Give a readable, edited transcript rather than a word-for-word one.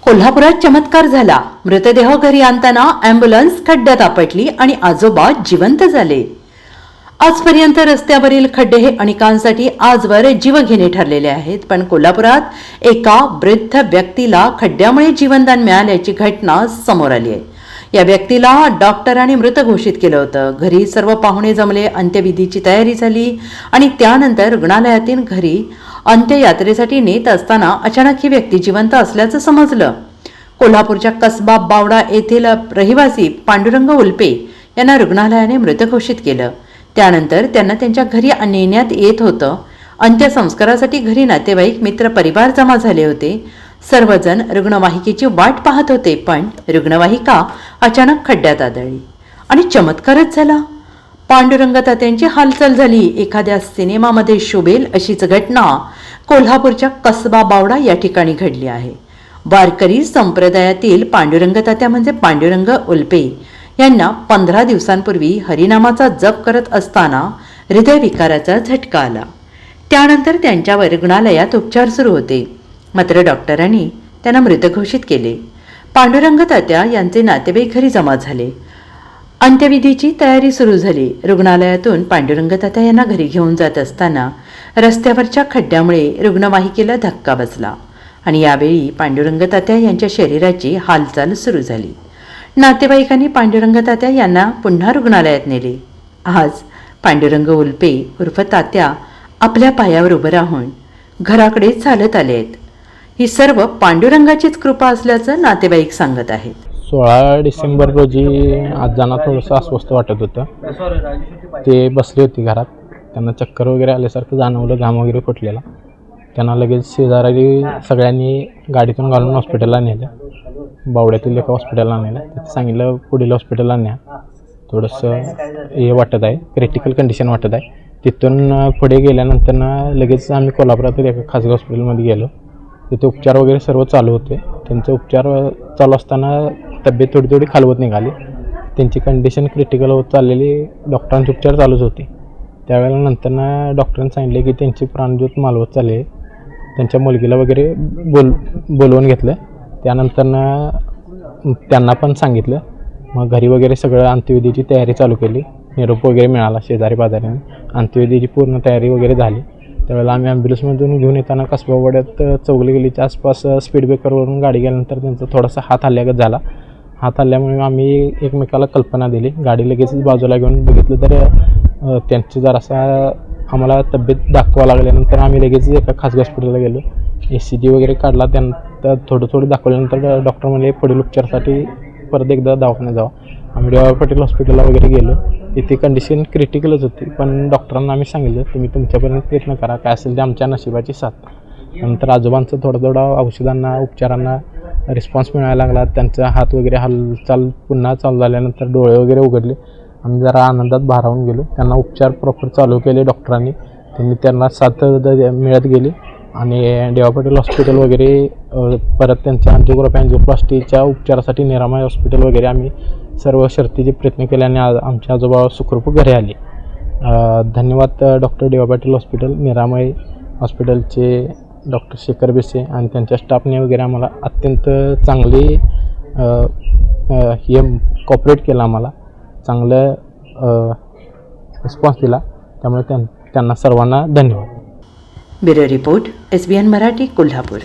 कोल्हापुरात चमत्कार झाला। मृतदेह घरी आणताना अँब्युलन्स खड्ड्यात आपटली आणि आजोबा जिवंत झाले। आजपर्यंत रस्त्यावरील खड्डे हे अनेकांसाठी आजवर जीवघेणे ठरलेले आहेत, पण कोल्हापुरात एका वृद्ध व्यक्तीला खड्ड्यामुळे जीवनदान मिळाल्याची घटना समोर आली आहे। या व्यक्तीला डॉक्टरांनी मृत घोषित केलं होतं। घरी सर्व पाहुणे जमले, अंत्यविधीची तयारी झाली आणि त्यानंतर रुग्णालयातील घरी अंत्ययात्रेसाठी नेत असताना अचानक ही व्यक्ती जिवंत असल्याचं समजलं। कोल्हापूरच्या कसबा बावडा येथील रहिवासी पांडुरंग उल्पे यांना रुग्णालयाने मृत घोषित केलं। त्यानंतर त्यांना त्यांच्या घरी नेण्यात येत होतं। अंत्यसंस्कारासाठी घरी नातेवाईक, मित्र, परिवार जमा झाले होते। सर्वजण रुग्णवाहिकेची वाट पाहत होते, पण रुग्णवाहिका अचानक खड्ड्यात आदळली आणि चमत्कारच झाला। पांडुरंग तात्यांची हालचाल झाली। एखाद्या सिनेमामध्ये शोभेल अशीच घटना कोल्हापूरच्या कसबा बावडा या ठिकाणी घडली आहे। वारकरी संप्रदायातील पांडुरंग तात्या म्हणजे पांडुरंग उल्पे यांना 15 दिवसांपूर्वी हरिनामाचा जप करत असताना हृदयविकाराचा झटका आला। त्यानंतर त्यांच्यावर रुग्णालयात उपचार सुरू होते, मात्र डॉक्टरांनी त्यांना मृत घोषित केले। पांडुरंग तात्या यांचे नातेवाईक घरी जमा झाले। अंत्यविधीची तयारी सुरू झाली। रुग्णालयातून पांडुरंग तात्या यांना घरी घेऊन जात असताना रस्त्यावरच्या खड्ड्यामुळे रुग्णवाहिकेला धक्का बसला आणि यावेळी पांडुरंग तात्या यांच्या शरीराची हालचाल सुरू झाली। नातेवाईकांनी पांडुरंग तात्या यांना पुन्हा रुग्णालयात नेले। आज पांडुरंग उल्पे उर्फ तात्या आपल्या पायावर उभं राहून घराकडे चालत आले आहेत। ही सर्व पांडुरंगाचीच कृपा असल्याचं नातेवाईक सांगत आहेत। 16 डिसेंबर रोजी आजांना थोडंसं अस्वस्थ वाटत होतं। ते बसले होते घरात, त्यांना चक्कर वगैरे आल्यासारखं जाणवलं, घाम वगैरे फुटलेला। त्यांना लगेच शेजारी सगळ्यांनी गाडीतून घालून हॉस्पिटलला नेलं। बावड्यातील एका हॉस्पिटलला नेलं। तिथे सांगितलं पुढील हॉस्पिटलला न्या, थोडंसं हे वाटत आहे, क्रिटिकल कंडिशन वाटत आहे। तिथून पुढे गेल्यानंतर लगेच आम्ही कोल्हापुरातील एका खाजगी हॉस्पिटलमध्ये गेलो। तिथे उपचार वगैरे सर्व चालू होते। त्यांचे उपचार चालू असताना तब्येत थोडी थोडी खालवत निघाली। त्यांची कंडिशन क्रिटिकल होत चाललेली, डॉक्टरांचे उपचार चालूच होते। त्यावेळेला नंतर डॉक्टरांनी सांगितले की त्यांची प्राणज्योत मालवत चालली। त्यांच्या मुलगीला वगैरे बोलवून घेतलं। त्यानंतर त्यांना पण सांगितलं। मग घरी वगैरे सगळं अंत्यविधीची तयारी चालू केली। निरोप वगैरे मिळाला शेजारी पाजाऱ्यांनी, अंत्यविधीची पूर्ण तयारी वगैरे झाली। त्यावेळेला आम्ही ॲम्ब्युलन्समधून घेऊन येताना कसबावाड्यात चौगली गलीच्या आसपास स्पीड ब्रेकरवरून गाडी गेल्यानंतर त्यांचा थोडासा हात हल्ल्यागत झाला। हात हल्ल्यामुळे आम्ही एकमेकाला कल्पना दिली। गाडी लगेच बाजूला घेऊन बघितलं तर त्यांची जरासा आम्हाला तब्येत दाखवा लागल्यानंतर आम्ही लगेच एका खाजगी हॉस्पिटलला गेलो। ECG वगैरे काढला। त्यानंतर थोडं दाखवल्यानंतर डॉक्टर म्हणले पुढील उपचारासाठी परत एकदा दवाखान्यात जावा। आम्ही डी.वाय. पाटील हॉस्पिटलला वगैरे गेलो। तिथे कंडिशन क्रिटिकलच होती, पण डॉक्टरांना आम्ही सांगितलं तुम्ही तुमच्यापर्यंत प्रयत्न करा, काय असेल ते आमच्या नशिबाची साथ। नंतर आजोबांचं थोडं औषधांना, उपचारांना रिस्पॉन्स मिळायला लागला। त्यांचा हात वगैरे हालचाल पुन्हा चालू झाल्यानंतर डोळे वगैरे उघडले। आम्ही जरा आनंदात भारावून गेलो। त्यांना उपचार प्रॉपर चालू केले डॉक्टरांनी। त्यांना साथ मिळत गेली आणि डी.वाय. पाटील हॉस्पिटल वगैरे परत त्यांच्या अँजिओग्राफी, अँजिओप्लास्टीच्या उपचारासाठी निरामय हॉस्पिटल वगैरे आम्ही सर्व शर्तीचे प्रयत्न केले आणि आमचे आजोबा सुखरूप घरी आले। धन्यवाद डॉक्टर डी.वाय. पाटील हॉस्पिटल, निरामय हॉस्पिटलचे डॉक्टर शेखर बेसे आणि त्यांच्या स्टाफने वगैरे आम्हाला अत्यंत चांगली हे कॉपरेट केलं, आम्हाला चांगलं रिस्पॉन्स दिला। त्यामुळे त्यांना सर्वांना धन्यवाद। Bureau report, SBN Marathi, Kolhapur.